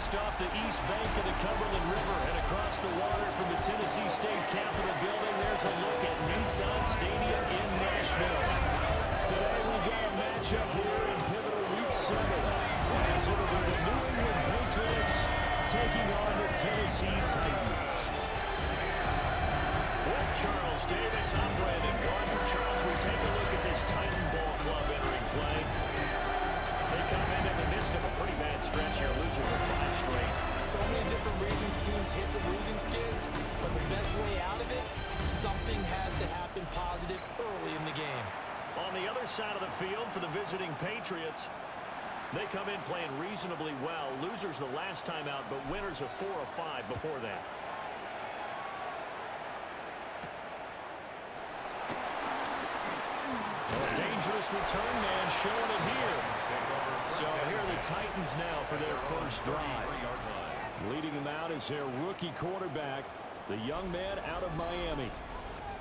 Broadcast off the east bank of the Cumberland River and across the water from the Tennessee State Capitol building, there's a look at Nissan Stadium in Nashville. Today we got a matchup here in pivotal week 7. As it'll be the New England Patriots taking on the Tennessee Titans. With Charles Davis, I'm Brandon Gardner. Charles, we take a look at this Titan Ball Club entering play. They come in the midst of a pretty bad stretch here, losing for 5 straight. So many different reasons teams hit the losing skids, but the best way out of it, something has to happen positive early in the game. On the other side of the field for the visiting Patriots, they come in playing reasonably well. Losers the last time out, but winners of 4 of 5 before that. Dangerous return man showing it here. So here are the Titans now for their first drive. Leading them out is their rookie quarterback, the young man out of Miami.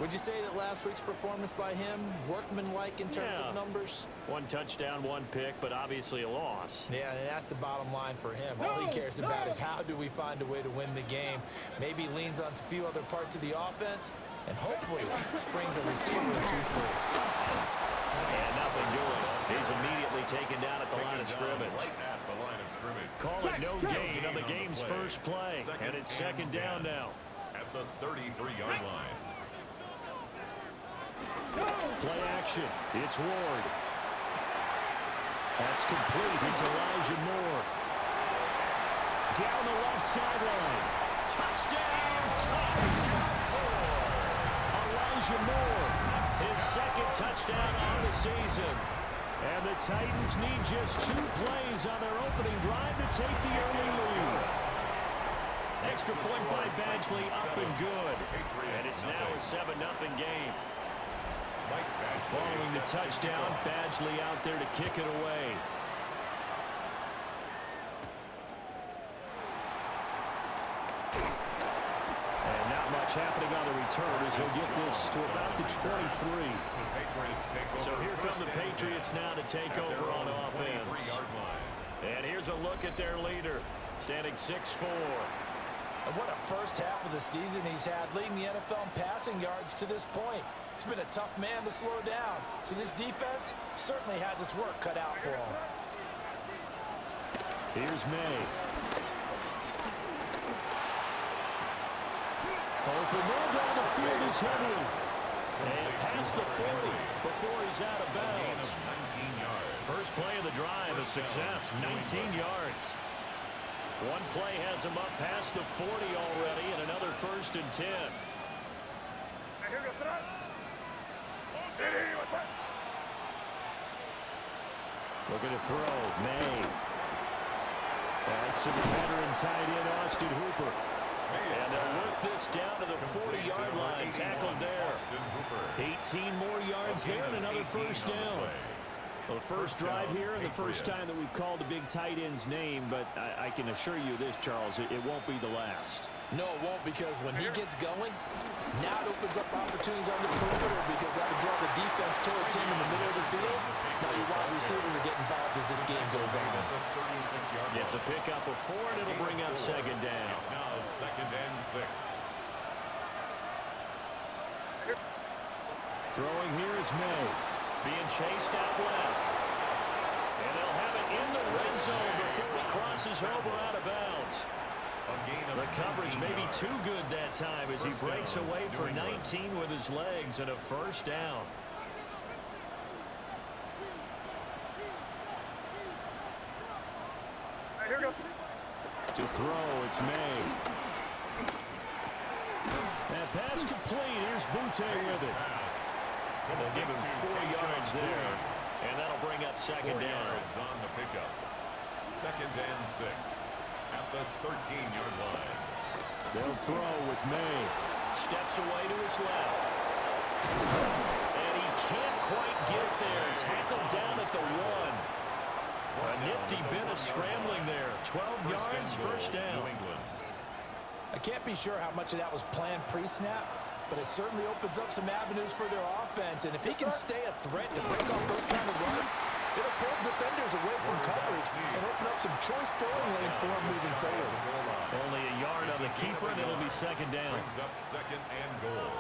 Would you say that last week's performance by him, workmanlike in terms of numbers? 1 touchdown, 1 pick, but obviously a loss. Yeah, and that's the bottom line for him. All he cares about is how do we find a way to win the game. Maybe leans on a few other parts of the offense, and hopefully springs a receiver or two free. And nothing doing. He's immediately taken down at the line of scrimmage. Call it no gain on the game's first play. And it's 2nd down now. At the 33-yard line. Play action. It's Ward. That's complete. It's Elijah Moore. Down the left sideline. Touchdown, Titans. Elijah Moore. His 2nd touchdown on the season. And the Titans need just 2 plays on their opening drive to take the early lead. Extra point by Badgley up and good. And it's now a 7-0 game. Following the touchdown, Badgley out there to kick it away. And not much happening on the return as he'll get this to about the 23. So here come the Patriots now to take over on offense. And here's a look at their leader, standing 6'4". And what a first half of the season he's had, leading the NFL in passing yards to this point. He's been a tough man to slow down. So this defense certainly has its work cut out for him. Here's Maye. Open more down the field is Henry. And past the 40 before he's out of bounds. First play of the drive, a success, 19 yards. One play has him up past the 40 already, and another 1st and 10. Looking to throw, Maye. That's to the veteran tight end, Austin Hooper. And they'll work this down to the 40-yard line, tackled there. 18 more yards there and another 1st down. Well, the first drive here and the first time that we've called a big tight end's name, but I can assure you this, Charles, it won't be the last. No, it won't, because when he gets going, now it opens up opportunities on the perimeter because that would draw the defense towards him in the middle of the field. Now your wide receivers are getting involved as this game goes on. It's a pickup of 4, and it'll bring up 2nd down. It's now 2nd and 6. Throwing here is Maye. Being chased out left. And they'll have it in the red zone before he crosses over out of bounds. The coverage may be too good that time as he breaks away for 19 with his legs and a 1st down. To throw, it's Maye. And pass complete. Here's Butte with it. And they'll give him 4 yards there. And that'll bring up 2nd down. On the pickup. 2nd and 6. At the 13-yard line. They'll throw with Maye. Steps away to his left. And he can't quite get there. Tackled down at the 1. A nifty bit of scrambling there. 12 yards, 1st down. I can't be sure how much of that was planned pre-snap, but it certainly opens up some avenues for their offense. And if he can stay a threat to break off those kind of runs, It'll pull defenders away from coverage and open up some choice throwing lanes for him moving forward. Only a yard on the keeper, and it'll be second down. Brings up second and goal.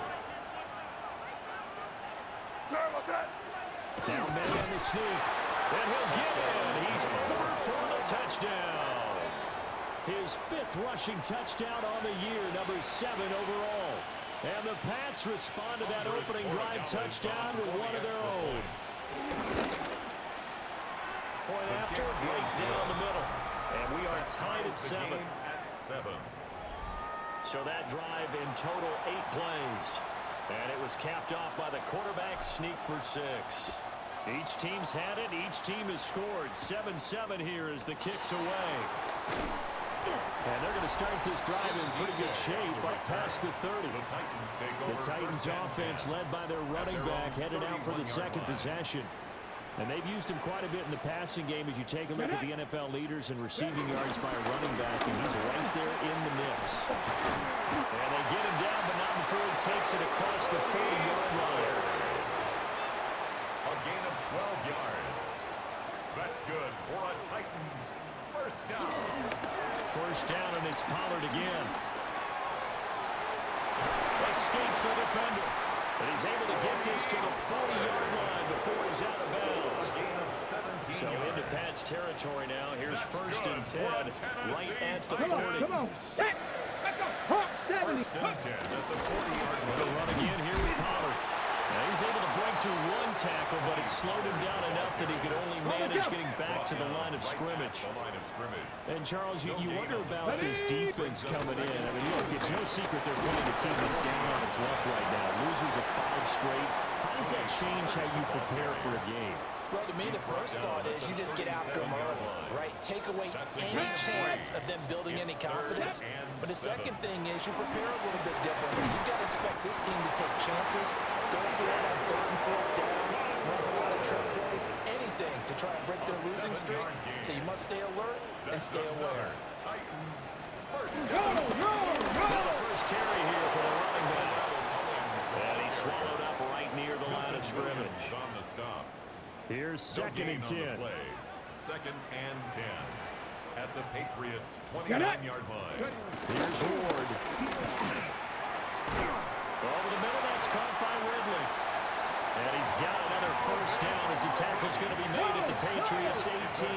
Now Maye on the sneak. And he'll get in. He's over for the touchdown. His 5th rushing touchdown on the year, number 7 overall. And the Pats respond to that opening drive touchdown with one of their own. Point after, right down the middle. And we are tied at 7. So that drive in total 8 plays. And it was capped off by the quarterback sneak for 6. Each team's had it. Each team has scored. 7-7 here as the kick's away. And they're going to start this drive in pretty good shape up past the 30. The Titans offense led by their running back headed out for the second possession. And they've used him quite a bit in the passing game as you take a look at the NFL leaders in receiving yards by a running back, and he's right there in the mix. And they get him down, but not before he takes it across the 40-yard line. A gain of 12 yards. That's good for a Titans first down. First down, and it's Pollard again. Escapes the defender. But he's able to get this to the 40-yard line before he's out of bounds. So into Pat's territory now. Here's first and 10, right at the 40. Come on. First and 10 at the 40-yard line. They'll run again here with Pollard. Now he's able to break through one tackle, but it slowed him down enough that he could only manage getting back to the line of scrimmage. And Charles, you wonder about this defense coming in. I mean, look, it's no secret they're playing a team that's down on its luck right now. Losers of 5 straight. How does that change how you prepare for a game? Well, to me, the first thought is you just get after them early, right? Take away any chance of them building any confidence. But the second thing is you prepare a little bit differently. You've got to expect this team to take chances, go for it on 3rd and 4th downs, run a lot of trick plays, anything to try and break their losing streak. So you must stay alert and stay aware. Titans first Now the first carry here for the running back. And he swallowed up right near the line of scrimmage. on the stop. Here's second and 10. Second and 10 at the Patriots 29-yard line. Here's Ward. Over the middle, that's caught by Ridley. And he's got another first down as the tackle's going to be made at the Patriots 18.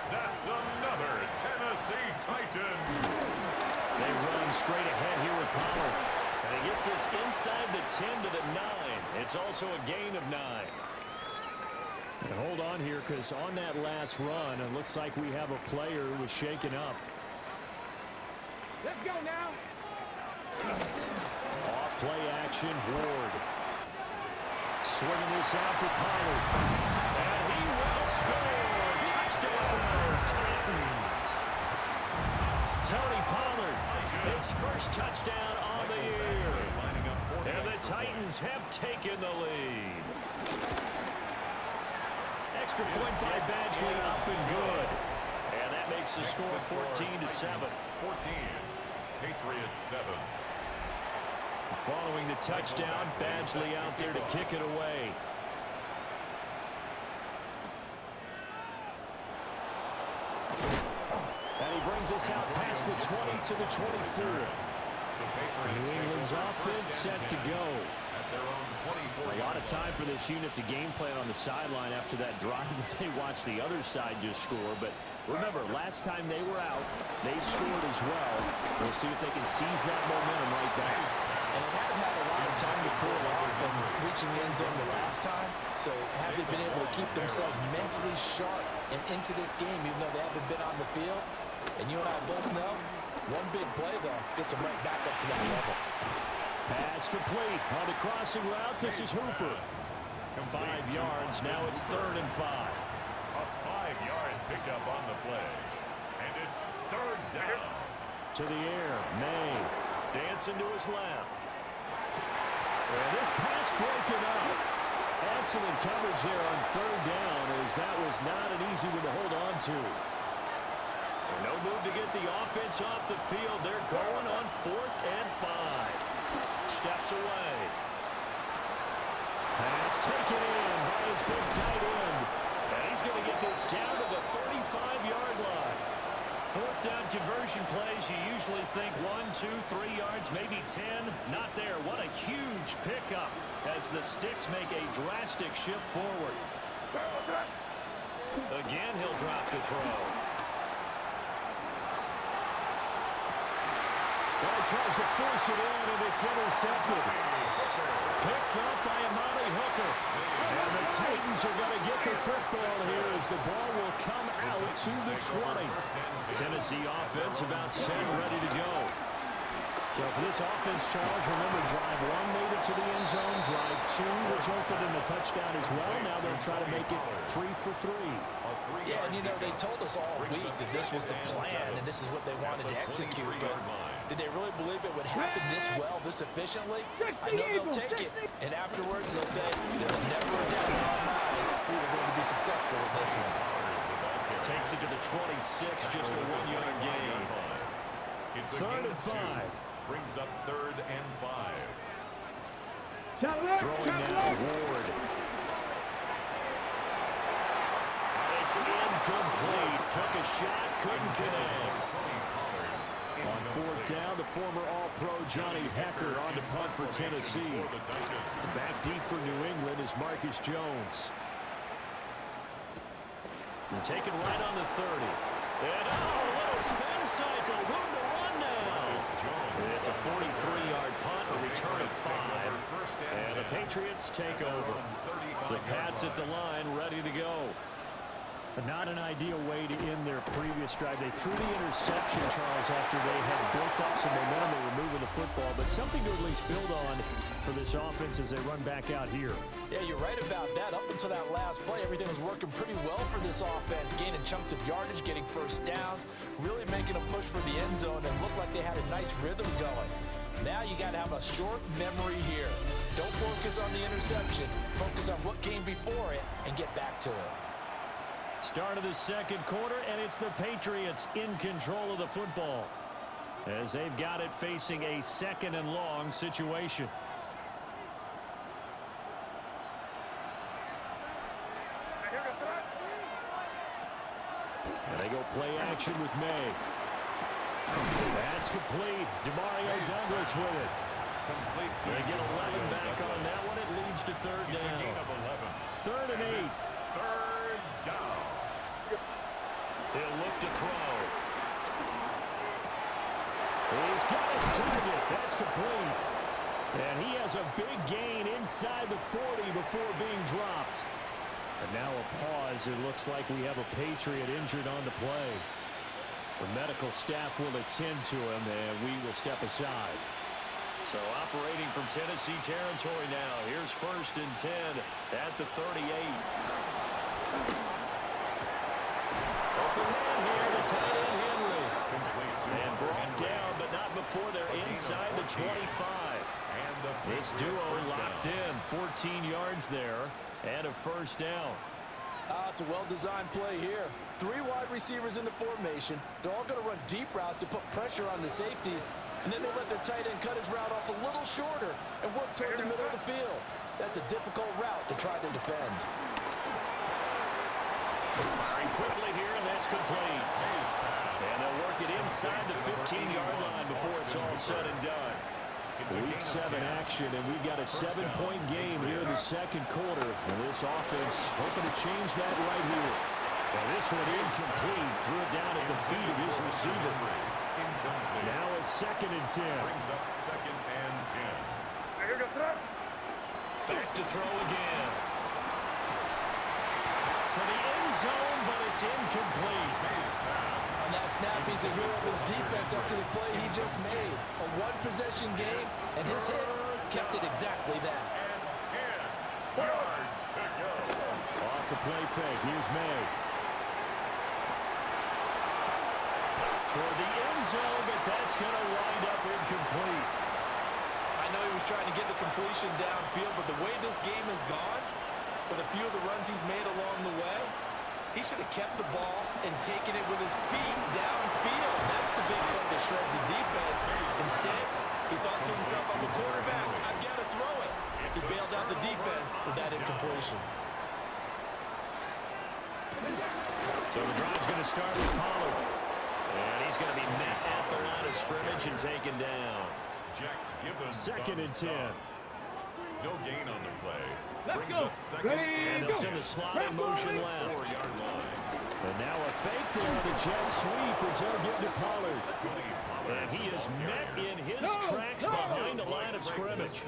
That's another Tennessee Titan. They run straight ahead here with Pollard. And he gets this inside the 10 to the 9. It's also a gain of 9. And hold on here, because on that last run, it looks like we have a player who was shaken up. Let's go now. Off play action, Ward. Swinging this out for Pollard. And he will score. Touchdown, Titans. Tony Pollard, his first touchdown on the year. And the Titans have taken the lead. Extra point by Badgley, up and good. And that makes the score 14-7. 14. Patriots 7. Following the touchdown, Badgley out there to kick it away. And he brings us out past the 20 to the 24. New England's offense set to go. A lot of time for this unit to game plan on the sideline after that drive that they watched the other side just score. But remember, last time they were out, they scored as well. We'll see if they can seize that momentum right back. And they haven't had a lot of time to cool off from reaching the end zone the last time. So have they been able to keep themselves mentally sharp and into this game, even though they haven't been on the field? And you and I both know, one big play, though, gets them right back up to that level. Pass complete on the crossing route. This is Hooper. 5 yards. Now it's 3rd and 5. A 5-yard pickup on the play. And it's 3rd down. To the air. Maye dancing to his left. And this pass broken up. Excellent coverage there on 3rd down, as that was not an easy one to hold on to. No move to get the offense off the field. They're going on 4th and 5. Steps away. Pass taken in by his big tight end. And he's going to get this down to the 35-yard line. Fourth down conversion plays, you usually think 1, 2, 3 yards, maybe 10. Not there. What a huge pickup as the Sticks make a drastic shift forward. Again, he'll drop to throw. Well, he tries to force it in, and it's intercepted. Picked up by Amani Hooker. And the Titans are going to get the football here as the ball will come out to the 20. Tennessee offense about set, ready to go. So for this offense, Charles, remember, drive 1 made it to the end zone. Drive 2 resulted in a touchdown as well. Now they'll try to make it 3 for 3. Yeah, and you know, they told us all week that this was the plan and this is what they wanted to execute. But did they really believe it would happen this well, this efficiently? I know they'll take it, and afterwards they'll say, there's never a doubt in our minds we were going to be successful with this one. Takes it to the 26, just a 1-yard gain. Third and 5. Brings up 3rd and 5. Throwing now, Ward. It's incomplete. Took a shot, couldn't connect. On 4th down, the former All-Pro Johnny Hekker on to punt for Tennessee. Back deep for New England is Marcus Jones. They're taken right on the 30. And a little spin cycle. Room to run now. It's a 43-yard punt, a return of 5. And the Patriots take over. The Pats at the line, ready to go. But not an ideal way to end their previous drive. They threw the interception, Charles, after they had built up some momentum. They were moving the football, but something to at least build on for this offense as they run back out here. Yeah, you're right about that. Up until that last play, everything was working pretty well for this offense, gaining chunks of yardage, getting first downs, really making a push for the end zone, and looked like they had a nice rhythm going. Now you got to have a short memory here. Don't focus on the interception. Focus on what came before it and get back to it. Start of the second quarter, and it's the Patriots in control of the football as they've got it facing a 2nd and long situation. And they go play action with Maye. That's complete. Demario Douglas with it. They get 11 back on that one. It leads to 3rd down. 3rd and 8. 3rd down. He'll look to throw. He's got his target. That's complete. And he has a big gain inside the 40 before being dropped. And now a pause. It looks like we have a Patriot injured on the play. The medical staff will attend to him, and we will step aside. So operating from Tennessee territory now. Here's 1st and 10 at the 38. Open man here to tight end Henry. And brought down, but not before they're inside the 25. This duo locked in. 14 yards there and a 1st down. It's a well-designed play here. 3 wide receivers in the formation. They're all going to run deep routes to put pressure on the safeties. And then they let their tight end cut his route off a little shorter and work toward the middle of the field. That's a difficult route to try to defend. Firing quickly here, and that's complete. And they'll work it inside the 15-yard line before it's all said and done. Week 7 action, and we've got a 7-point game here in the second quarter. And this offense hoping to change that right here. And this one incomplete. Threw it down at the feet of his receiver. Now a 2nd and 10. Brings up 2nd and 10. Back to throw again. To the end zone, but it's incomplete. On that snap, he's a hero of his defense after the play he just made. A 1-possession game, and his hit kept it exactly that. And 10 yards to go. Off the play fake. Here's Maye. Toward the end zone, but that's going to wind up incomplete. I know he was trying to get the completion downfield, but the way this game has gone, with a few of the runs he's made along the way, he should have kept the ball and taken it with his feet downfield. That's the big play that shreds the defense. Instead, he thought to himself, I'm a quarterback, I've got to throw it. He bailed out the defense with that incompletion. So the drive's going to start with Pollard. And he's going to be met at the line of scrimmage and taken down. Jack Gibbons. 2nd and 10. No gain on the play. Let's Brings go. up 2nd Ready, And they'll send the slot in motion left. 4-yard line. And now a fake there on the jet sweep as they'll give to Pollard. And he is met in his tracks behind the line of scrimmage.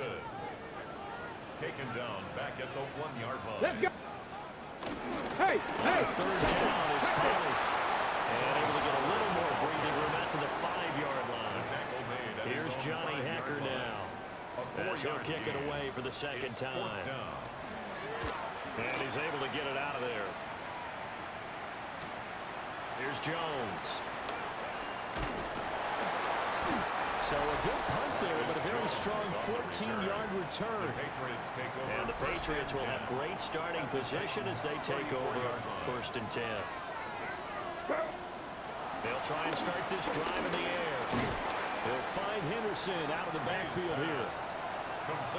Taken down back at the 1-yard line. Let's go. Hey, hey. 3rd down, it's Pollard. And able to get a little more breathing room out to the 5-yard line. Here's Johnny Hecker now. As he'll kick it away for the 2nd time. And he's able to get it out of there. Here's Jones. So a good punt there, but a very strong 14-yard return. And the Patriots will have great starting position as they take over 1st and 10. They'll try and start this drive in the air. They'll find Henderson out of the backfield here.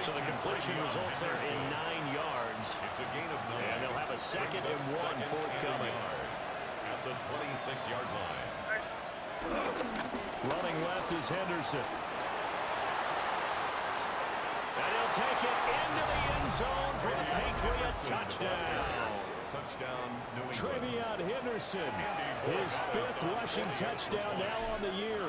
So the completion results there in 9 yards. And they'll have a 2nd and 1 forthcoming. At the 26-yard line. Running left is Henderson. And he'll take it into the end zone for the Patriot touchdown. Touchdown, New England. Trevion Henderson, his 5th rushing touchdown now on the year.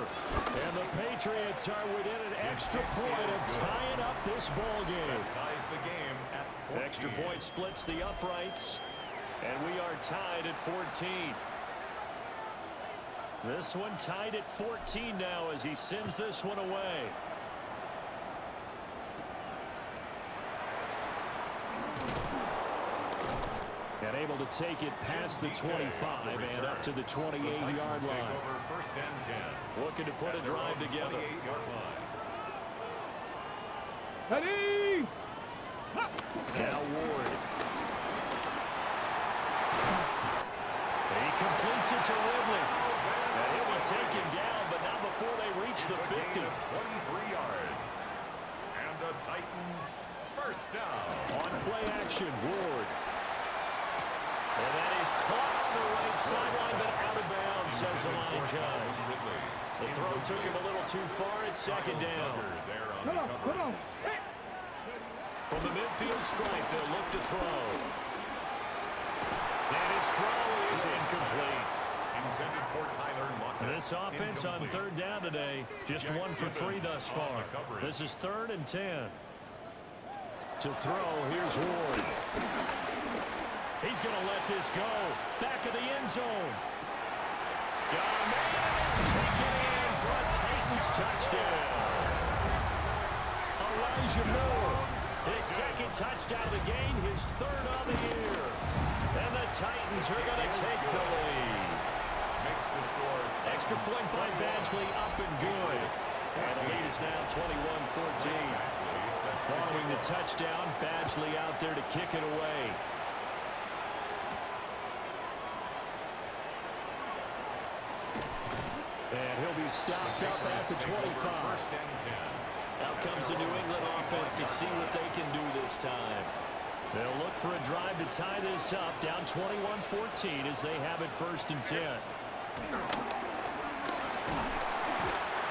And the Patriots are within an extra point of tying up this ball game. Ties the game at 14. Extra point splits the uprights, and we are tied at 14. This one tied at 14 now as he sends this one away. And able to take it past the 25 and up to the 28-yard line. First and 10. Looking to put a drive together. 28-yard line. Ready. Now Ward. He completes it to Ridley. And he'll be taken down, but not before they reach the 50. 23 yards. And the Titans first down. On play action, Ward. And that is caught on the right sideline, but out of bounds, says the line judge. The throw took him a little too far at 2nd down. Come on. Hey. From the midfield stripe, they'll look to throw. And his throw is incomplete. Intended for Tyler Lockett. This offense on 3rd down today, just 1 for 3 thus far. This is 3rd and 10. To throw, here's Ward. He's going to let this go. Back of the end zone. Got a man. It's taken in for a Titans touchdown. Elijah Moore. His 2nd touchdown of the game, his 3rd on the year. And the Titans are going to take the lead. Makes the score. Extra point by Badgley, up and good. And the lead is now 21-14. Following the touchdown, Badgley out there to kick it away. And he'll be stopped up at the 25. First and 10. Out comes the New England offense to see what they can do this time. They'll look for a drive to tie this up, down 21-14 as they have it 1st and 10.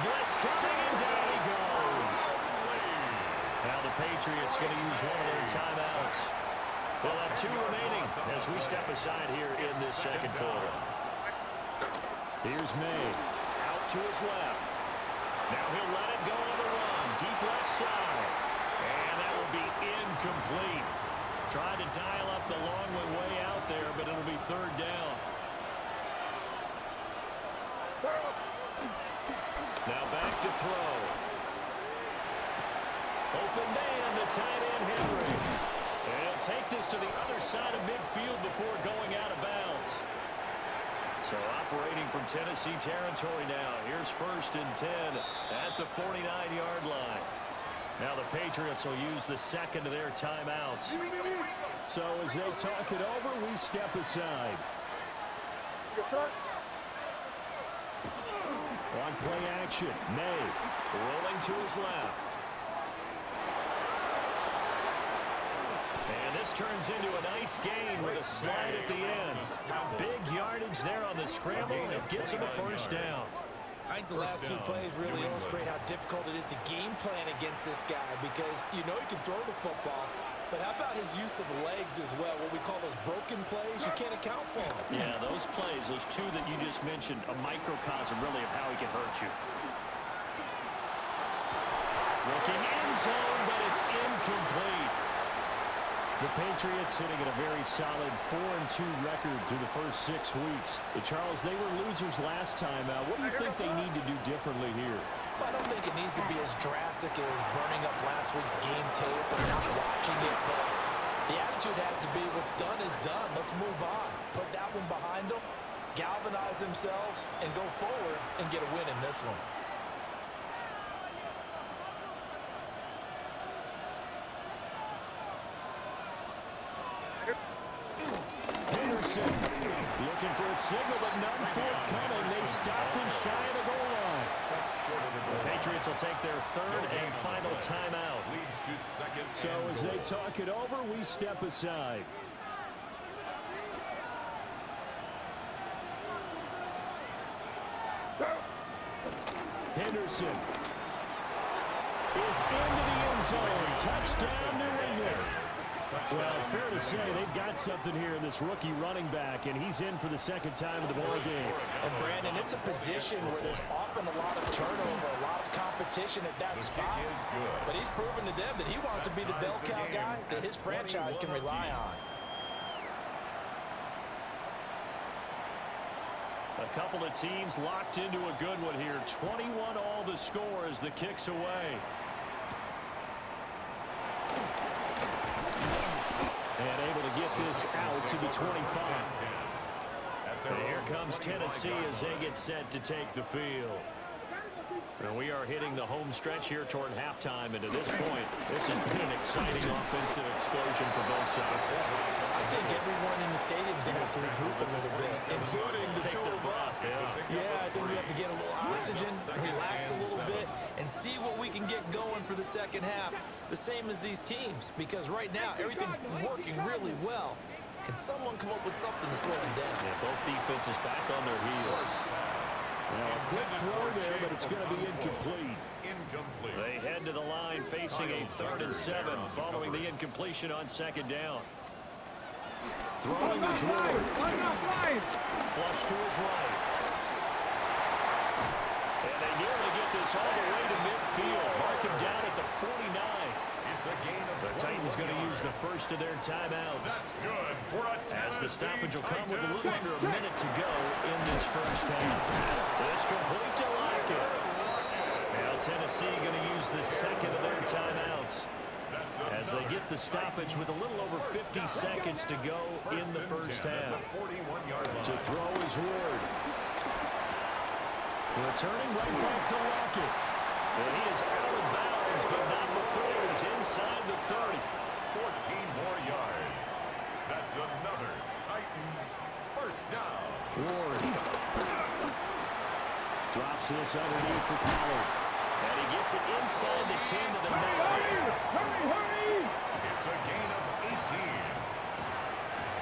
Blitz coming, and down he goes. Now the Patriots going to use one of their timeouts. They'll have 2 remaining as we step aside here in this 2nd quarter. Here's Maye, out to his left. Now he'll let it go on the run, deep left side. And that will be incomplete. Tried to dial up the long way out there, but it'll be 3rd down. Now back to throw. Open man, the tight end Henry. And he'll take this to the other side of midfield before going out of bounds. So operating from Tennessee territory now. Here's 1st and 10 at the 49-yard line. Now the Patriots will use the 2nd of their timeouts. So as they talk it over, we step aside. On play action, Maye rolling to his left. And this turns into a nice gain with a slide at the end. Big yardage there on the scramble. It gets him a first down. I think the last two plays really illustrate how difficult it is to game plan against this guy because you know he can throw the football, but how about his use of legs as well, what we call those broken plays? You can't account for them. Yeah, those plays, those two that you just mentioned, a microcosm really of how he can hurt you. Looking end zone, but it's incomplete. The Patriots sitting at a very solid 4-2 record through the first 6 weeks. Charles, they were losers last time out. What do you think they need to do differently here? Well, I don't think it needs to be as drastic as burning up last week's game tape or not watching it, but the attitude has to be what's done is done. Let's move on. Put that one behind them, galvanize themselves, and go forward and get a win in this one. Looking for a signal, but none forthcoming. They stopped him shy of the goal line. The Patriots will take their third and final timeout. So as they talk it over, we step aside. Henderson is into the end zone. Touchdown, New England. Well, fair to say they've got something here in this rookie running back, and he's in for the second time of the ball game. And Brandon, it's a position where there's often a lot of turnover, a lot of competition at that spot. But he's proven to them that he wants to be the bell cow guy that his franchise can rely on. A couple of teams locked into a good one here. 21 all the score as the kick's away. And able to get this out to the 25. And here comes Tennessee as they get set to take the field. And we are hitting the home stretch here toward halftime. And to this point, this has been an exciting offensive explosion for both sides. I think everyone in the stadium is going to have to regroup a little bit, including the two of us. Yeah, I think we have to get a little oxygen, relax a little bit, and see what we can get going for the second half. The same as these teams, because right now everything's working really well. Can someone come up with something to slow them down? Yeah, both defenses back on their heels. Now a quick throw there, but it's going to be incomplete. They head to the line facing a 3rd and 7 following the incompletion on second down. Throwing his Ward. Flush to his right. And they nearly get this all the way to midfield. Mark him down at the 49. The Titans going to use the first of their timeouts. As the stoppage will come with a little under a minute to go in this first half. This complete to Lockett. Now Tennessee going to use the second of their timeouts as they get the stoppage with a little over 50 seconds to go in the first half. To throw is Ward. Returning right back to Lockett. And he is out of bounds, but not before he's inside the 30. 14 more yards. That's another Titans first down. Ward drops this underneath for Pollard. And he gets it inside the 10 to the 9. It's a gain of 18.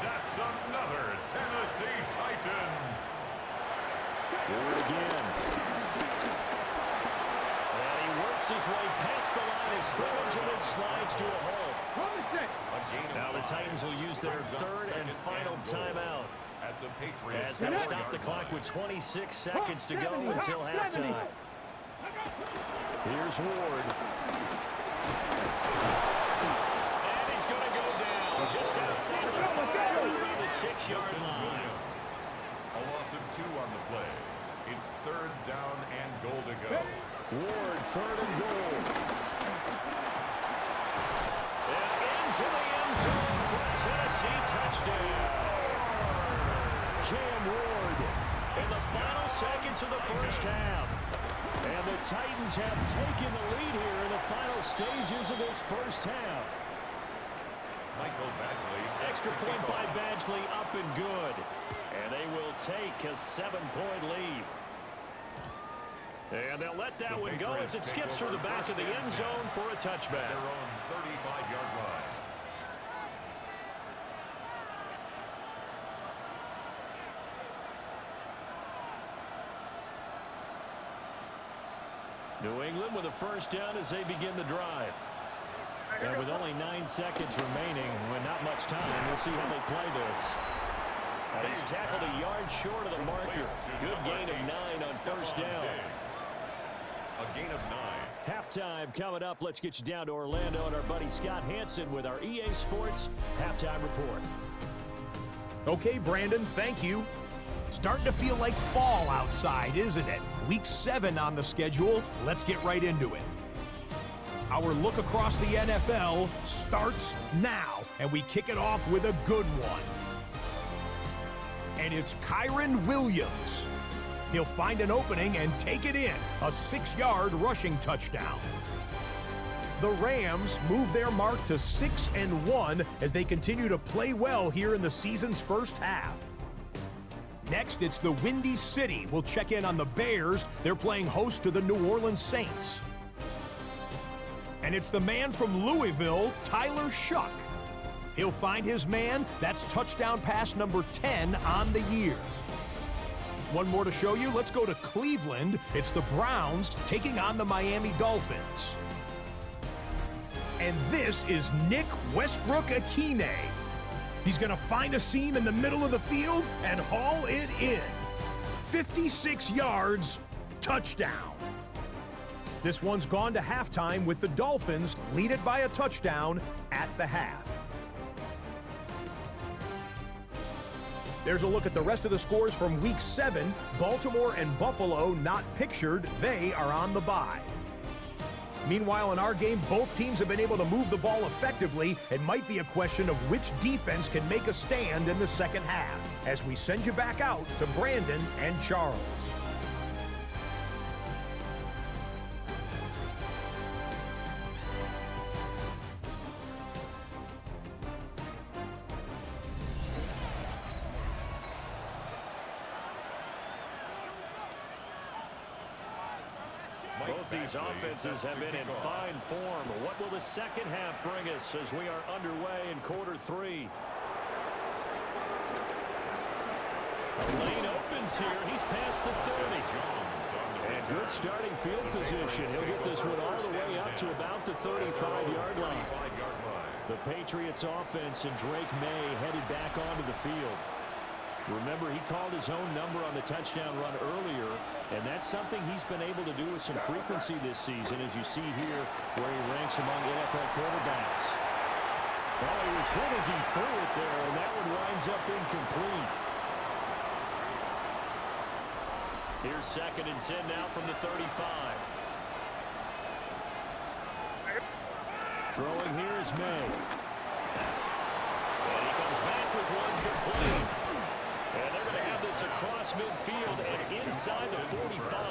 That's another Tennessee Titan. Ward again. And he works his way past the line of scrimmage and then slides to a hole. Now the Titans will use their third and final timeout as they stop the clock with 26 seconds to go until halftime. Here's Ward. And he's going to go down just outside of the 5 around the 6-yard line. A loss of 2 on the play. It's 3rd down and goal to go. Ward, 3rd and goal. And into the end zone for a Tennessee touchdown. Cam Ward in the final seconds of the first half. And the Titans have taken the lead here in the final stages of this first half. Extra point by Badgley up and good. And they will take a 7-point lead. And they'll let that one go as it skips through the back of the end zone for a touchback. New England with a first down as they begin the drive. And with only 9 seconds remaining, with not much time, we'll see how they play this. And he's tackled a yard short of the marker. Good gain of 9 on first down. A gain of 9. Halftime coming up. Let's get you down to Orlando and our buddy Scott Hansen with our EA Sports Halftime Report. Okay, Brandon, thank you. Starting to feel like fall outside, isn't it? Week 7 on the schedule. Let's get right into it. Our look across the NFL starts now, and we kick it off with a good one. And it's Kyren Williams. He'll find an opening and take it in, a 6-yard rushing touchdown. The Rams move their mark to 6-1 as they continue to play well here in the season's first half. Next, it's the Windy City. We'll check in on the Bears. They're playing host to the New Orleans Saints. And it's the man from Louisville, Tyler Shuck. He'll find his man. That's touchdown pass number 10 on the year. One more to show you. Let's go to Cleveland. It's the Browns taking on the Miami Dolphins. And this is Nick Westbrook-Akine. He's going to find a seam in the middle of the field and haul it in. 56 yards, touchdown. This one's gone to halftime with the Dolphins leaded by a touchdown at the half. There's a look at the rest of the scores from Week 7. Baltimore and Buffalo not pictured. They are on the bye. Meanwhile, in our game, both teams have been able to move the ball effectively. It might be a question of which defense can make a stand in the second half. As we send you back out to Brandon and Charles. Both these offenses have been in fine form. What will the second half bring us as we are underway in quarter 3? A lane opens here. He's past the 30. And good starting field position. He'll get this one all the way up to about the 35-yard line. The Patriots offense and Drake Maye headed back onto the field. Remember, he called his own number on the touchdown run earlier, and that's something he's been able to do with some frequency this season, as you see here, where he ranks among NFL quarterbacks. Well, he was hit as he threw it there, and that one winds up incomplete. Here's 2nd and 10 now from the 35. Throwing here is Maye. And he comes back with one complete. And they're going to have this across midfield and inside the 45.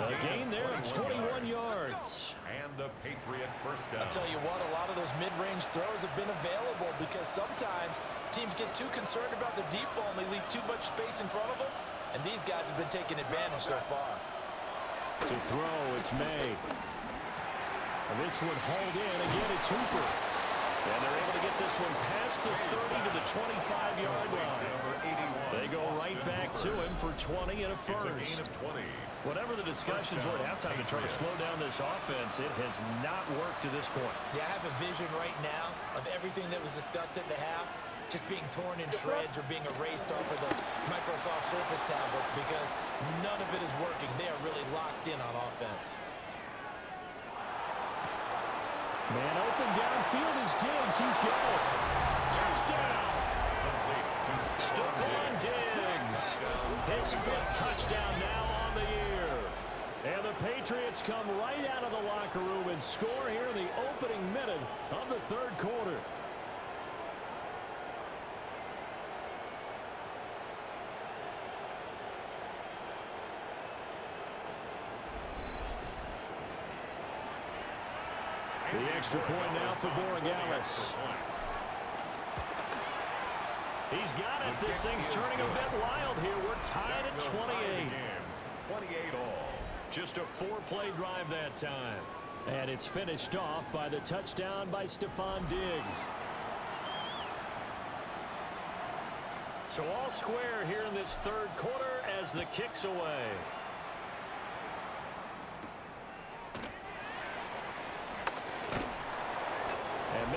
A gain there of 21 yards. And the Patriot first down. I'll tell you what, a lot of those mid-range throws have been available because sometimes teams get too concerned about the deep ball and they leave too much space in front of them. And these guys have been taking advantage so far. To throw, it's Maye. And this one hauled in. Again, it's Hooper. And they're able to get this one past the 30 to the 25-yard line. They go right back to him for 20 and a first. Whatever the discussions were at halftime to try to slow down this offense, it has not worked to this point. Yeah, I have a vision right now of everything that was discussed at the half just being torn in shreds or being erased off of the Microsoft Surface tablets because none of it is working. They are really locked in on offense. Man open downfield is Diggs. He's got it. Touchdown! Stephon Diggs. His 5th touchdown now on the year. And the Patriots come right out of the locker room and score here in the opening minute of the 3rd quarter. The extra point now for Borregales. He's got it. This thing's turning a bit wild here. We're tied at 28. 28 all. Just a 4-play drive that time. And it's finished off by the touchdown by Stephon Diggs. So all square here in this 3rd quarter as the kick's away.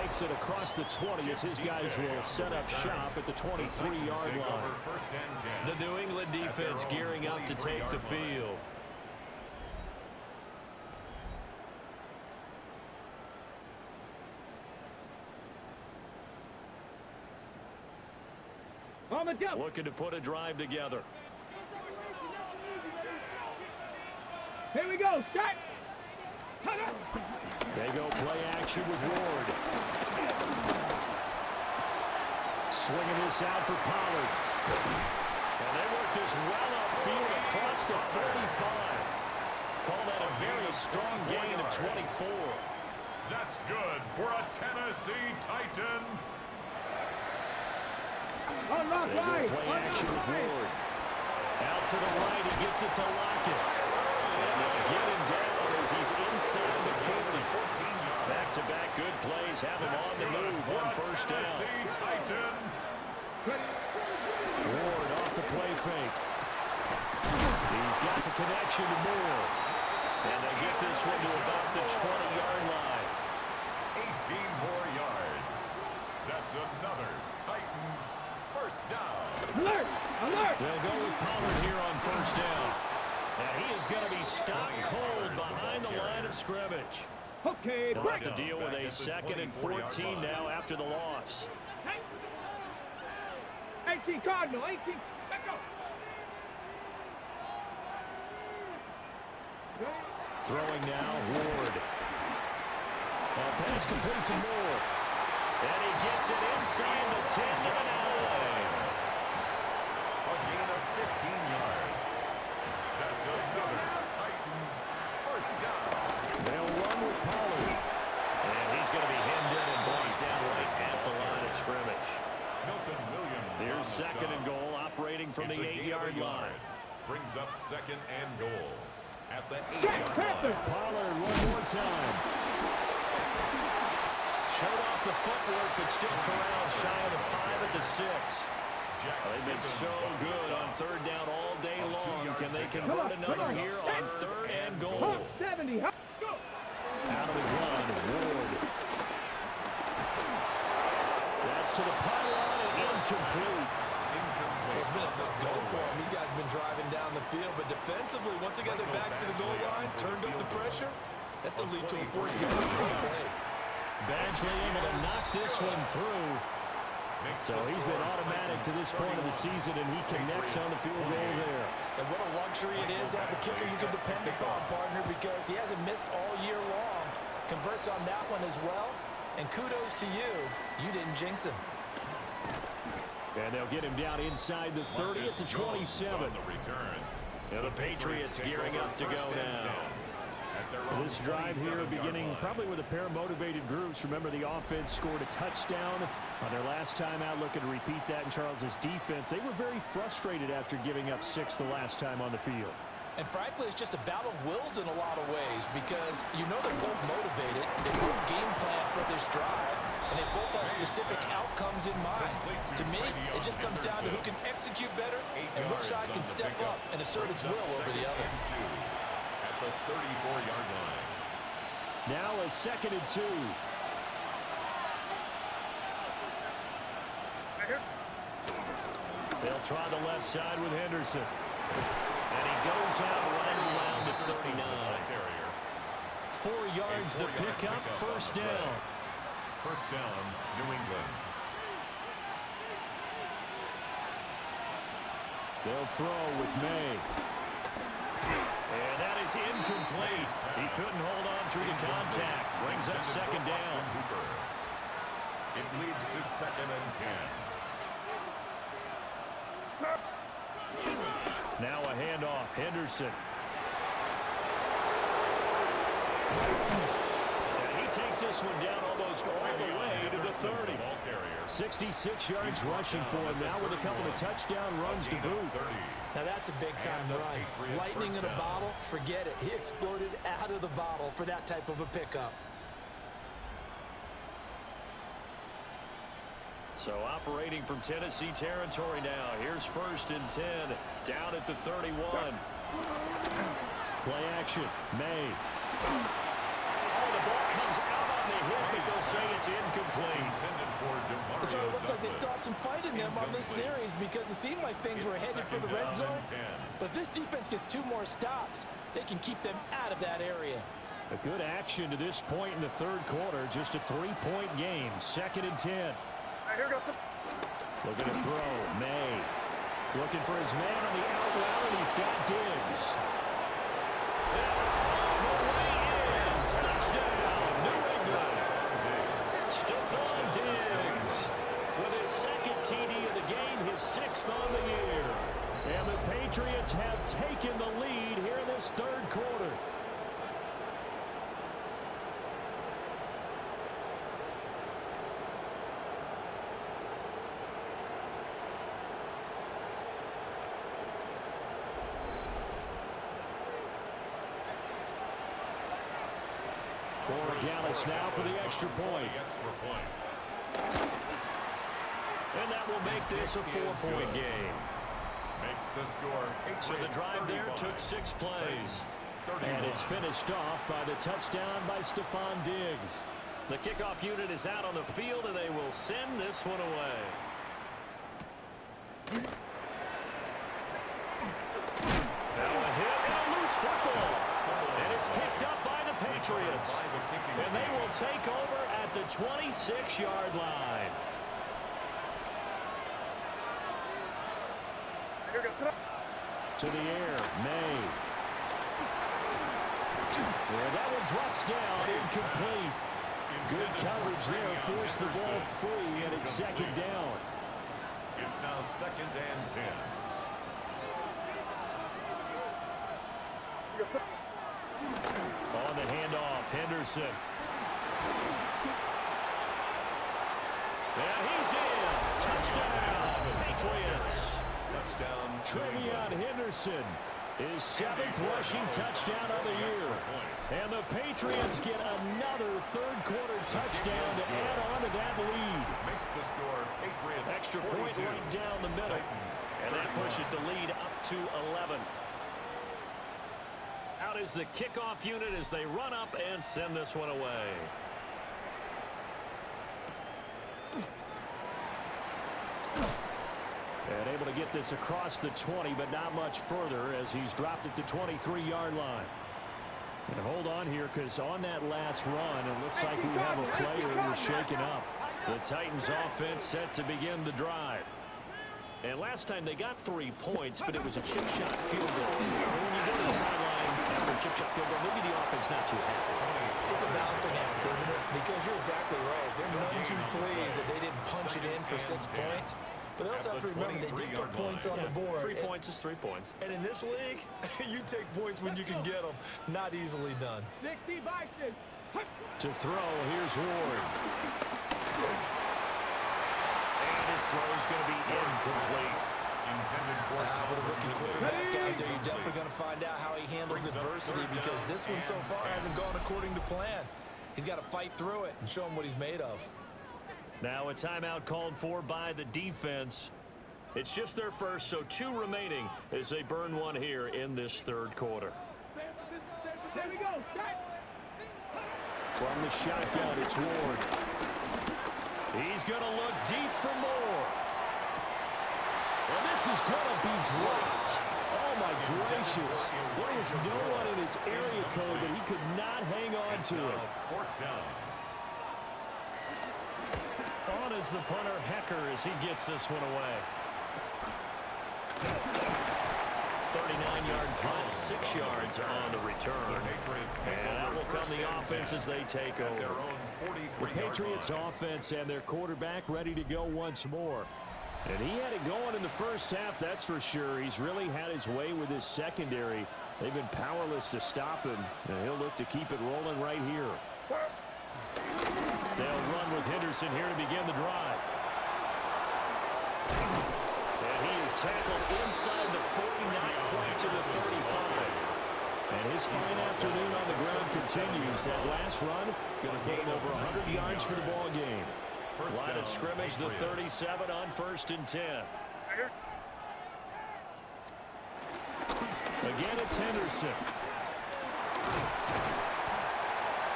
makes it across the 20 as his guys will set up shop at the 23-yard line. The New England defense gearing up to take the field. On the jump. Looking to put a drive together. Here we go. Shot. They go play action with Ward. Swinging this out for Pollard. And they work this well upfield across the 45. Call that a very strong gain of 24. That's good for a Tennessee Titan. On the They go right. play action with Ward. Out to the right, he gets it to Lockett. And they'll get him down as he's inside the 40. Back-to-back good plays have him on the move on first down. Ward off the play fake. He's got the connection to Moore. And they get this one to about the 20-yard line. 18 more yards. That's another Titans first down. Alert. Alert. They'll go with Pollard here on first down. And he is going to be stopped cold behind the line of scrimmage. Okay. They'll have to deal with a 2nd and 14 now after the loss. 18 Cardinal. 18. Let's go. Throwing now, Ward. Pass complete to Moore. And he gets it inside the 10-yard line. A gain of 15 yards. That's another Titans first down. They'll run with Pollard. And he's going to be hemmed in and brought down right at the line of scrimmage. Milton Williams. Here's 2nd and goal, operating from the 8-yard line. Brings up 2nd and goal at the 8-yard line. Pollard one more time. Showed off the footwork, but still corralled shy of the 5 at the 6. They've been so good on 3rd down all day long. Can they convert another here on 3rd and goal? 70. Go. Out of the gun, Ward. That's to the pylon and incomplete. It's been a tough go for him. These guys have been driving down the field, but defensively, once they got their backs to the goal line, turned up the pressure, that's going to lead to a 4th down. Great play. Badgley able to knock this one through. So he's been automatic to this point of the season, and he connects on the field goal there. And what a luxury it is to have a kicker you can depend upon, partner, because he hasn't missed all year long. Converts on that one as well. And kudos to you. You didn't jinx him. And they'll get him down inside the 30 at the 27. And the Patriots gearing up to go now. This drive here beginning probably with a pair of motivated groups. Remember, the offense scored a touchdown on their last time out. Looking to repeat that in Charles's defense. They were very frustrated after giving up 6 the last time on the field. And frankly, it's just a battle of wills in a lot of ways, because you know they're both motivated. They both game plan for this drive, and they both have specific outcomes in mind. To me, it just comes down to who can execute better and which side can step up and assert its will over the other. At the 34-yard line. Now a 2nd and 2. They'll try the left side with Henderson. And he goes out right around the 39. 4 yards the pickup, first down. First down, New England. They'll throw with Maye. And that is incomplete. He couldn't hold on through the contact. Brings up 2nd down. It leads to 2nd and 10. Now a handoff, Henderson. And he takes this one down almost all the way to the 30. 66 yards rushing for him now with a couple of touchdown runs to boot. Now that's a big-time run. Lightning in a bottle, forget it. He exploded out of the bottle for that type of a pickup. So operating from Tennessee territory now. Here's 1st and 10. Down at the 31. Play action. Maye. Oh, the ball comes out on the hit, but they'll say it's incomplete. So it looks like they still have some fight in them on this series because it seemed like things were headed for the red zone. But if this defense gets 2 more stops, they can keep them out of that area. A good action to this point in the third quarter. Just a 3-point game. 2nd and 10. Here goes the... Looking to throw. Maye. Looking for his man on the out route, and he's got Diggs. The way in. Touchdown, New England. Stephon Diggs with his 2nd TD of the game, his 6th on the year. And the Patriots have taken the lead here in this third quarter. Dallas now for the extra point. And that will make this a 4-point game. Makes the score. So the drive there took 6 plays. And it's finished off by the touchdown by Stephon Diggs. The kickoff unit is out on the field, and they will send this one away. Now a hit and a loose football. And it's picked up by the Patriots. And they will take over at the 26-yard line. To the air, Maye. Yeah, that one drops down, incomplete. Good coverage there, forced the ball free, and it's 2nd down. It's now 2nd and 10. On the handoff, Henderson. And he's in. Touchdown, Patriots. Touchdown. Trevion Henderson, his 7th rushing touchdown of the year. And the Patriots get another third-quarter touchdown to add on to that lead. Makes the score Patriots Extra point 42. right down the middle. And that pushes the lead up to 11. Out is the kickoff unit as they run up and send this one away. And able to get this across the 20, but not much further as he's dropped it to 23-yard line. And hold on here, because on that last run, it looks like we have a player who's shaken up. The Titans offense set to begin the drive. And last time they got 3 points, but it was a chip shot field goal. When you go to the sideline after a chip shot field goal, maybe the offense not too happy. It's a balancing act, isn't it? Because you're exactly right. They're none too pleased that they didn't punch it in for 6 points. But they also have to remember they did put points on the board. 3 points is 3 points. And in this league, you take points when you can get them. Not easily done. 60 Bison. To throw, here's Ward. And his throw is going to be incomplete. With a rookie quarterback out there, you're definitely going to find out how he handles adversity because this one so far hasn't gone according to plan. He's got to fight through it and show him what he's made of. Now a timeout called for by the defense. It's just their first, so 2 remaining as they burn one here in this third quarter. There we go. From the shotgun, it's Ward. He's going to look deep for more. And this is going to be dropped. Oh, my gracious. There is no one in his area code that he could not hang on to it. On is the punter, Hecker, as he gets this one away. 39-yard punt, 6 yards on the return. And that will come the offense as they take over. The Patriots offense and their quarterback ready to go once more. And he had it going in the first half, that's for sure. He's really had his way with his secondary. They've been powerless to stop him, and he'll look to keep it rolling right here. They'll run with Henderson here to begin the drive. And he is tackled inside the 40, not quite to the 35. And his fine afternoon on the ground continues. That last run going to put him over 100 yards for the ball game. Line of scrimmage, the 37 on 1st and 10. Again, it's Henderson.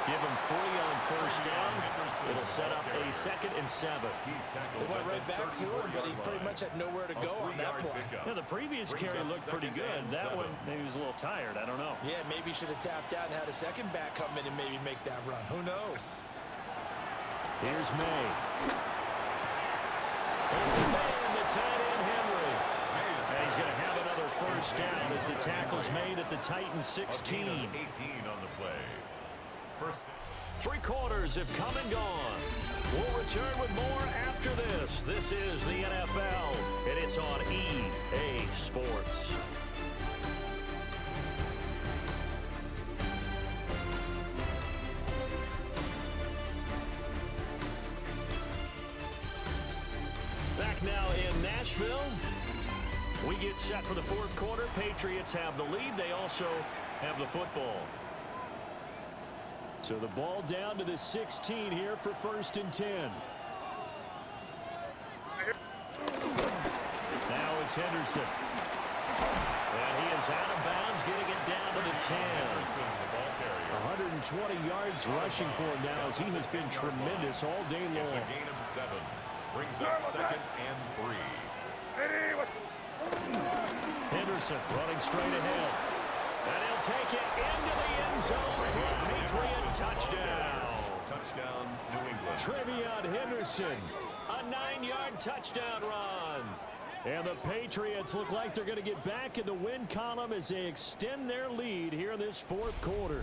Give him 3 on first down. It'll set up a 2nd and 7. They went right back to him, but he pretty much had nowhere to go on that play. Yeah, the previous carry looked pretty good. That one, maybe he was a little tired. I don't know. Yeah, maybe he should have tapped out and had a second back come in and maybe make that run. Who knows? Here's Maye. And the tight end, Henry. And he's going to have another first down as the tackle's made at the Titans 16. 18 on the play. First. 3 quarters have come and gone. We'll return with more after this. This is the NFL, and it's on EA Sports. Back now in Nashville. We get set for the 4th quarter. Patriots have the lead. They also have the football. So the ball down to the 16 here for 1st and 10. Now it's Henderson. And he is out of bounds, getting it down to the 10. 120 yards rushing for him now as he has been tremendous all day long. It's a gain of 7. Brings up 2nd and 3. Henderson running straight ahead. And he'll take it into the end zone for a Patriot touchdown. Touchdown, New England. Trevion Henderson, a 9-yard touchdown run. And the Patriots look like they're going to get back in the win column as they extend their lead here in this 4th quarter.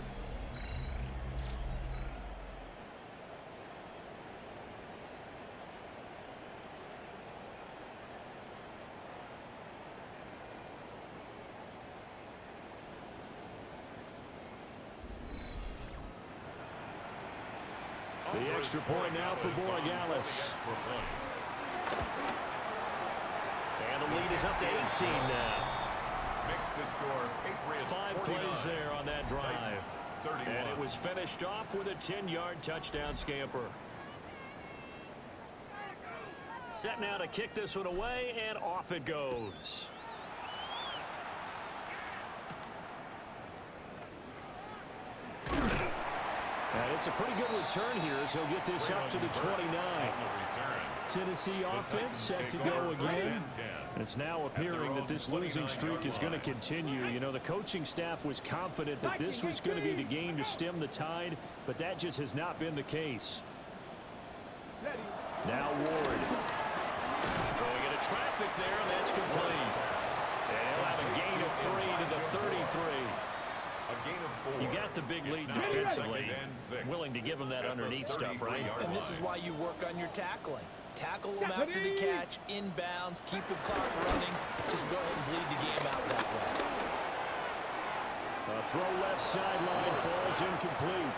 The extra point now for Borregales. And the lead is up to 18 now. Makes the score. Patriots 5 plays there on that drive. 31. And it was finished off with a 10-yard touchdown scamper. Set now to kick this one away, and off it goes. And it's a pretty good return here as he'll get this up to the 29. Tennessee offense set to go again. And it's now appearing that this losing streak is going to continue. You know, the coaching staff was confident that this was going to be the game to stem the tide, but that just has not been the case. Now Ward. Throwing into traffic there, and that's complete. And he'll have a gain of 3 to the 33. You got the big lead defensively. Willing to give him that underneath stuff, right? And this is why you work on your tackling. Tackle them after the catch, inbounds, keep the clock running. Just go ahead and bleed the game out that way. A throw left sideline falls incomplete.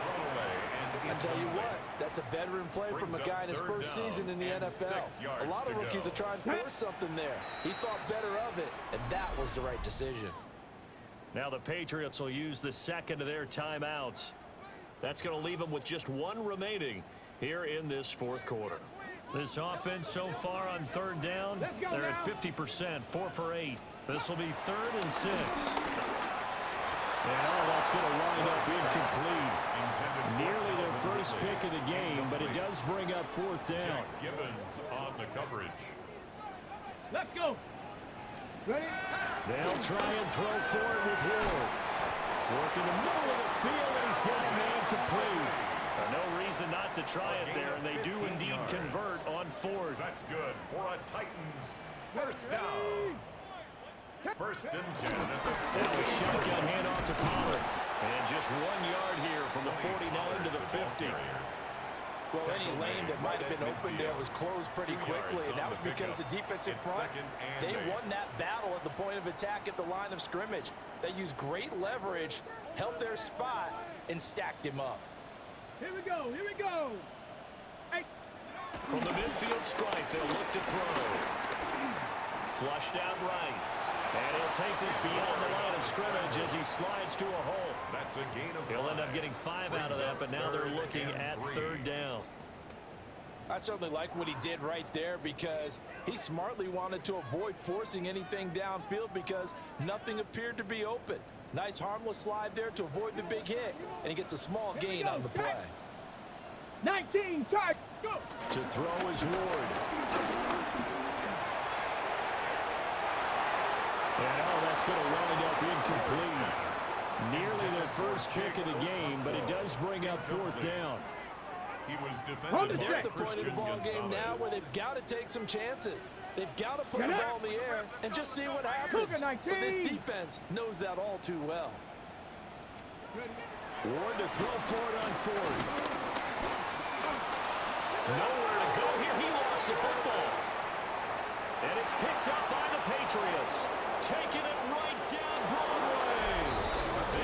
I tell you what, that's a veteran play from a guy in his first season in the NFL. A lot of rookies are trying to force something there. He thought better of it, and that was the right decision. Now the Patriots will use the second of their timeouts. That's going to leave them with just 1 remaining here in this 4th quarter. This offense so far on 3rd down, they're at 50%, 4 for 8. This will be 3rd and 6. And all that's going to wind up incomplete. Nearly their first pick of the game, but it does bring up 4th down. Gibbons on the coverage. Let's go. Ready? They'll try and throw forward with Ward. Working the middle of the field, and he's got a man complete. No reason not to try it there, and they do indeed convert on 4th. That's good for a Titans first down. 1st and 10. Now a shotgun handoff to Pollard. And just 1 yard here from the 49 to the 50. Well, any lane that might have been open there was closed pretty quickly, and that was because the defensive front, they won that battle at the point of attack at the line of scrimmage. They used great leverage, held their spot, and stacked him up. Here we go. Here we go. Hey. From the midfield stripe, they'll look to throw. Flushed out right. And he'll take this beyond the line of scrimmage as he slides to a hole. That's a gain of 5. He'll end up getting 5 out of that, but now they're looking at 3rd down. I certainly like what he did right there because he smartly wanted to avoid forcing anything downfield because nothing appeared to be open. Nice harmless slide there to avoid the big hit, and he gets a small gain on the play. 19, charge, go. To throw is Ward. And that's going to wind up incomplete. Nearly their first pick of the game, but it does bring up fourth down. He was defended They're at by the point of the Christian ball game now Gonzalez. where they've got to take some chances. They've got to put the ball in the air and just see what happens. But this defense knows that all too well. Ward to throw for it on fourth. Nowhere to go here. He lost the football. And it's picked up by the Patriots. Taking it right down Broadway.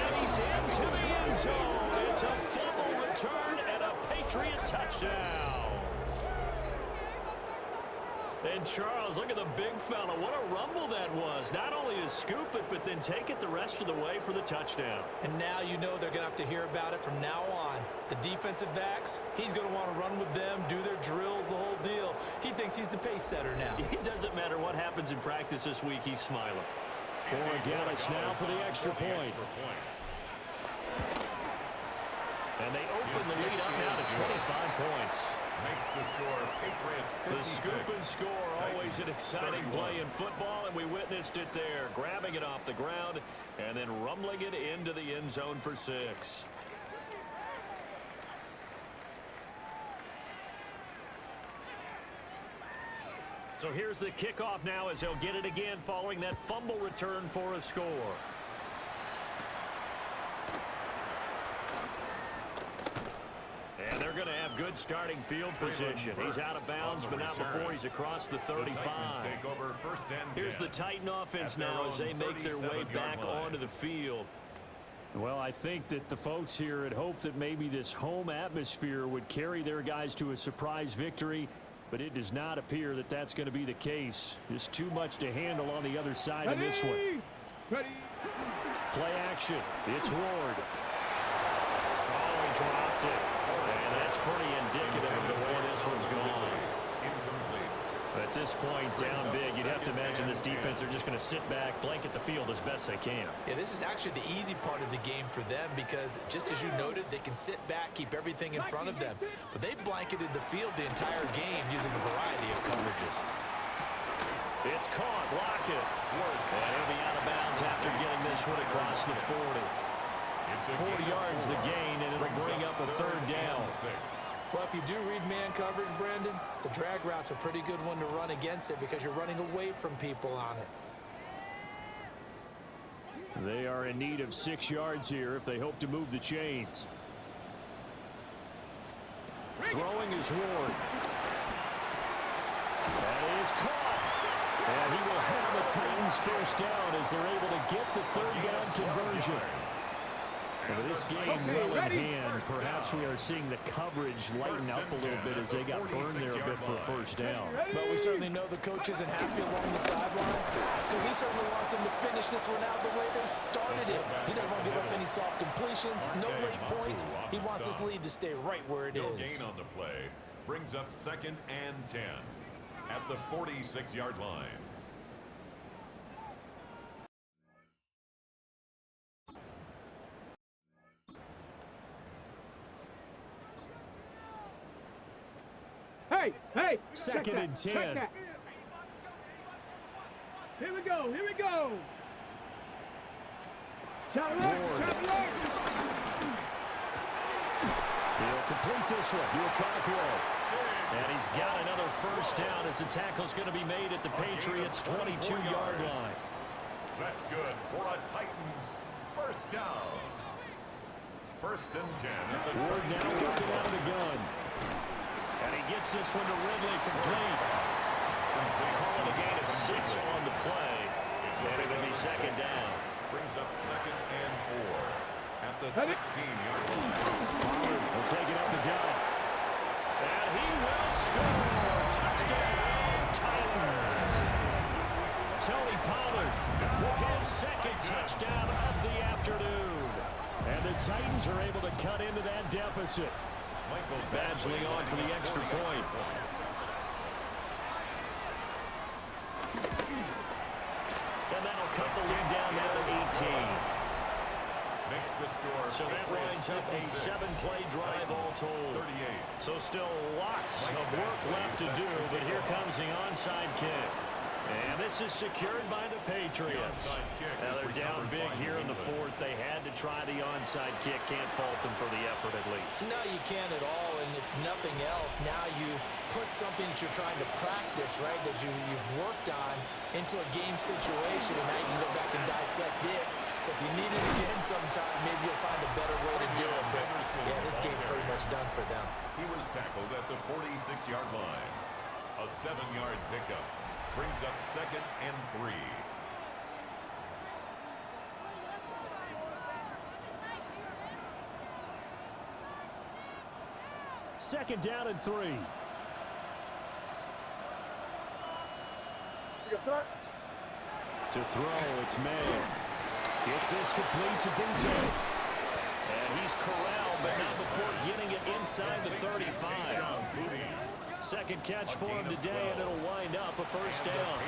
And he's into the end zone. It's a fumble return and a Patriot touchdown. And Charles, look at the big fella. What a rumble that was. Not only to scoop it, but then take it the rest of the way for the touchdown. And now you know they're going to have to hear about it from now on. The defensive backs, he's going to want to run with them, do their drills, the whole deal. He thinks he's the pace setter now. It doesn't matter what happens in practice this week, he's smiling. Borgalis now for the extra point. And they open the lead up now to 25 points. Makes the score Patriots 56. The scoop and score, always an exciting play in football, and we witnessed it there. Grabbing it off the ground and then rumbling it into the end zone for 6. So here's the kickoff now as they'll get it again following that fumble return for a score. And they're going to have good starting field position. He's out of bounds, but not before he's across the 35. Take over first and 10. Here's the Titan offense now as they make their way back onto the field. Well, I think that the folks here had hoped that maybe this home atmosphere would carry their guys to a surprise victory, but it does not appear that that's going to be the case. Just too much to handle on the other side of this one. Play action. It's Ward. Oh, he dropped it. And that's pretty indicative of the way this one's gone. At this point, down big, you'd have to imagine this defense are just going to sit back, blanket the field as best they can. Yeah, this is actually the easy part of the game for them because, just as you noted, they can sit back, keep everything in front of them. But they've blanketed the field the entire game using a variety of coverages. It's caught. Lockett. And he'll be out of bounds after getting this one across the 40. 40 yards the gain, and it'll bring up a third down. Well, if you do read man coverage, Brandon, the drag route's a pretty good one to run against it because you're running away from people on it. They are in need of 6 yards here if they hope to move the chains. Throwing is Ward. That is caught. And he will have the Titans first down as they're able to get the third down conversion. And with this game well in hand, perhaps we are seeing the coverage lighten up a little bit as they got burned there a bit for a first down. But we certainly know the coach isn't happy along the sideline because he certainly wants them to finish this one out the way they started it. He doesn't want to give up any soft completions, no late points. He wants his lead to stay right where it is. No gain on the play brings up 2nd and 10 at the 46-yard line. Hey, 2nd and 10. Here we go. Shot Ward. He'll complete this one. And he's got another first down as the tackle's going to be made at the Patriots' 22-yard line. That's good for a Titans first down. 1st and 10 at the Ward now working out of the gun. And he gets this one to Ridley complete. Calling a gain of 6 on the play. And it'll be 2nd down. Brings up 2nd and 4 at the 16-yard line. Pollard will take it up the gut. And he will score. Touchdown, Titans. Tony Pollard with his 2nd touchdown of the afternoon. And the Titans are able to cut into that deficit. Badgley on for the extra point. And that'll cut the lead down now to 18. makes the score. So that winds up a 7-play drive all told. 38. So still lots of work left to do, but here comes the onside kick. And this is secured by the Patriots. Now they're down big here in the fourth. They had to try the onside kick. Can't fault them for the effort at least. No, you can't at all. And if nothing else, now you've put something that you're trying to practice, right, that you've worked on into a game situation. And now you can go back and dissect it. So if you need it again sometime, maybe you'll find a better way to do it. But, yeah, this game's pretty much done for them. He was tackled at the 46-yard line. A 7-yard pickup brings up 2nd and 3. Second down and 3. To throw, it's Maye. Gets this complete to Bunto. And he's corralled, but not before getting it inside the 35. Second catch for him today, and it'll wind up a first down.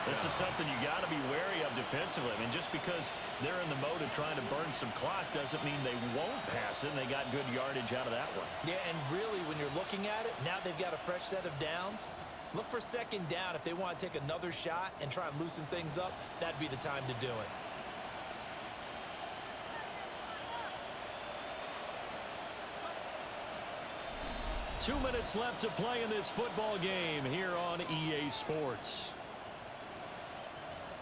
This is something you got to be wary of defensively. I mean, just because they're in the mode of trying to burn some clock doesn't mean they won't pass it, and they got good yardage out of that one. Yeah, and really, when you're looking at it, now they've got a fresh set of downs. Look for second down. If they want to take another shot and try and loosen things up, that'd be the time to do it. Two minutes left to play in this football game here on EA Sports.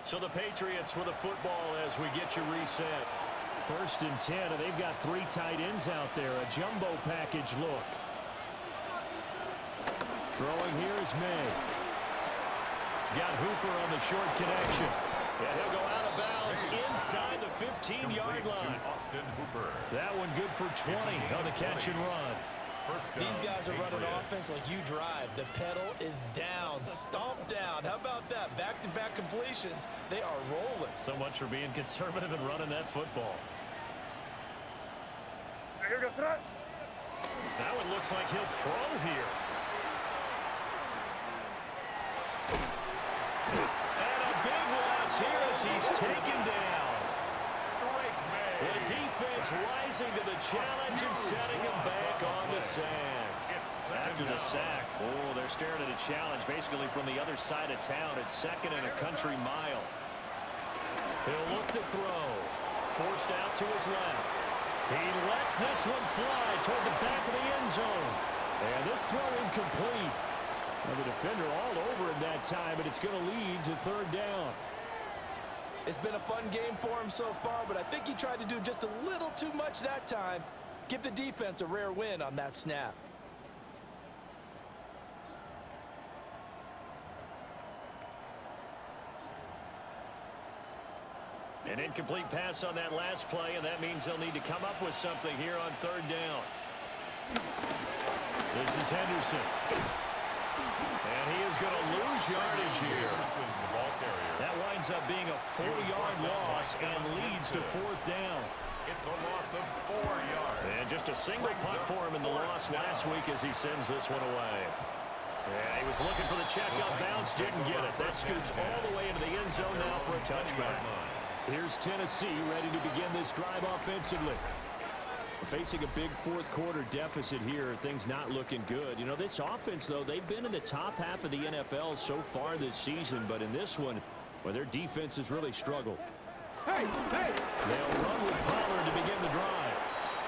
So the Patriots with a football as we get you reset. 1st and 10, and they've got 3 tight ends out there. A jumbo package look. Throwing here is Maye. He's got Hooper on the short connection. And he'll go out of bounds inside the 15-yard line. That one good for 20 on the catch and run. These guys are running offense like you drive. The pedal is down, stomped down. How about that? Back-to-back completions. They are rolling. So much for being conservative and running that football. That one looks like he'll throw here. And a big loss here as he's taken down. The defense rising to the challenge and setting him back on the sack. After the sack, oh, they're staring at a challenge basically from the other side of town. It's 2nd and a country mile. He'll look to throw. Forced out to his left. He lets this one fly toward the back of the end zone. And this throw incomplete. Well, the defender all over him that time, but it's going to lead to 3rd down. It's been a fun game for him so far, but I think he tried to do just a little too much that time. Give the defense a rare win on that snap. An incomplete pass on that last play, and that means they'll need to come up with something here on 3rd down. This is Henderson. And he is going to lose yardage here. That winds up being a 4-yard loss and leads to 4th down. It's a loss of 4 yards. And just a single punt for him in the loss last week as he sends this one away. Yeah, he was looking for the check out bounce, didn't get it. That scoots all the way into the end zone now for a touchback. Here's Tennessee ready to begin this drive offensively. Facing a big 4th quarter deficit here, things not looking good. You know, this offense, though, they've been in the top half of the NFL so far this season, but in this one, well, their defense has really struggled. Hey! They'll run with Pollard to begin the drive.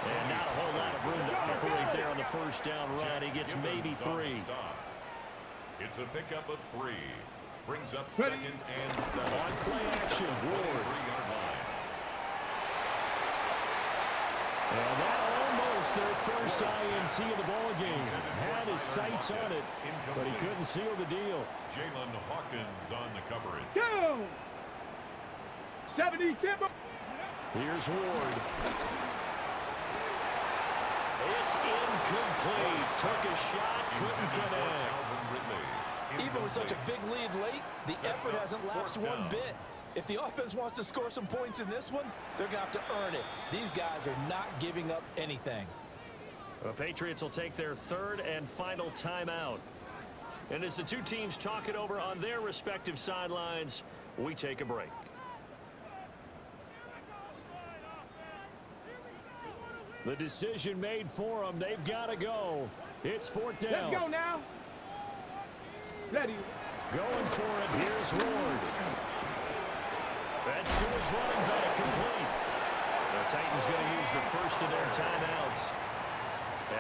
And not a whole lot of room to operate there on the first down run. He gets maybe 3. It's a pickup of 3. Brings up 2nd and 7. On play action, Ward. And that almost their first INT of the ball game. Had his sights on it, but he couldn't seal the deal. Jalen Hawkins on the coverage. 2. 70 Timber. Here's Ward. It's incomplete. Took a shot, couldn't connect. Even with such a big lead late, the effort hasn't lapsed one bit. If the offense wants to score some points in this one, they're going to have to earn it. These guys are not giving up anything. The Patriots will take their 3rd and final timeout. And as the two teams talk it over on their respective sidelines, we take a break. The decision made for them. They've got to go. It's fourth down. Let's go now. Ready. Going for it. Here's Ward. That's to his running back, complete. The Titans going to use the first of their timeouts,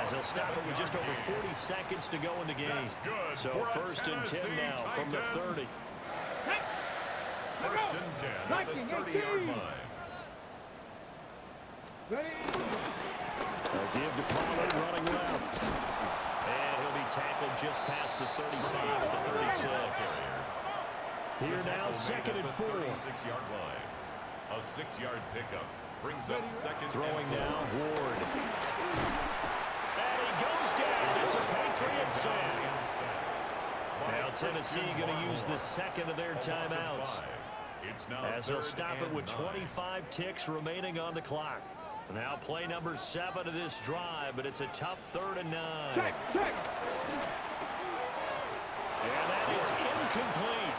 as they'll stop it with just over 40 seconds to go in the game. So first and 10 now from the 30. First and 10 at the 30-yard line. Ready. They'll give to Pollard running left. And he'll be tackled just past the 35 at the 36. Here now, second and 4. 36-yard line. A 6-yard pickup brings up second. Throwing now, Ward. And he goes down. It's a Patriots sack. Now Tennessee going to use the second of their timeouts, as they'll stop it with 25 ticks remaining on the clock. Now play number 7 of this drive, but it's a tough 3rd and 9. Check. And that is incomplete.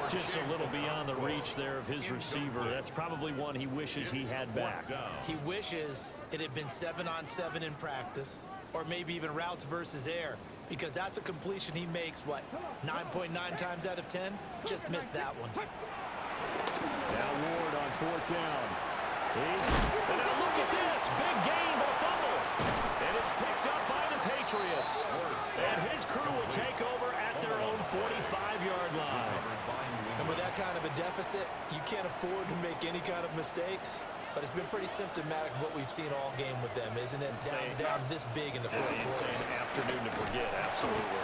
Just a little beyond the reach there of his receiver. That's probably one he wishes he had back. He wishes it had been 7-on-7 in practice, or maybe even routes versus air, because that's a completion he makes, what, 9.9 times out of 10? Just missed that one. Now Ward on 4th down. And now look at this. Big gain, but a fumble. And it's picked up by the Patriots. And his crew will take over at their own 45-yard line. And with that kind of a deficit, you can't afford to make any kind of mistakes. But it's been pretty symptomatic of what we've seen all game with them, isn't it? Down this big in the fourth quarter. Insane afternoon to forget, absolutely.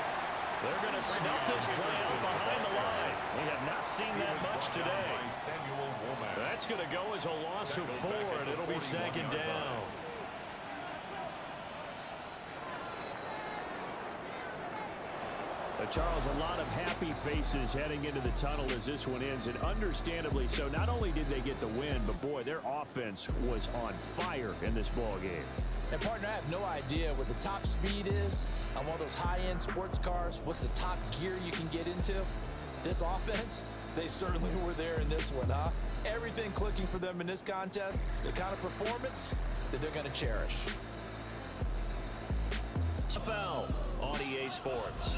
They're going to snuff this play out behind the line. We have not seen that much today. That's going to go as a loss of 4, and it'll be second down. Charles, a lot of happy faces heading into the tunnel as this one ends, and understandably so. Not only did they get the win, but boy, their offense was on fire in this ball game. And partner, I have no idea what the top speed is on one of those high-end sports cars. What's the top gear you can get into? This offense, they certainly were there in this one, huh? Everything clicking for them in this contest, the kind of performance that they're going to cherish. NFL on EA Sports.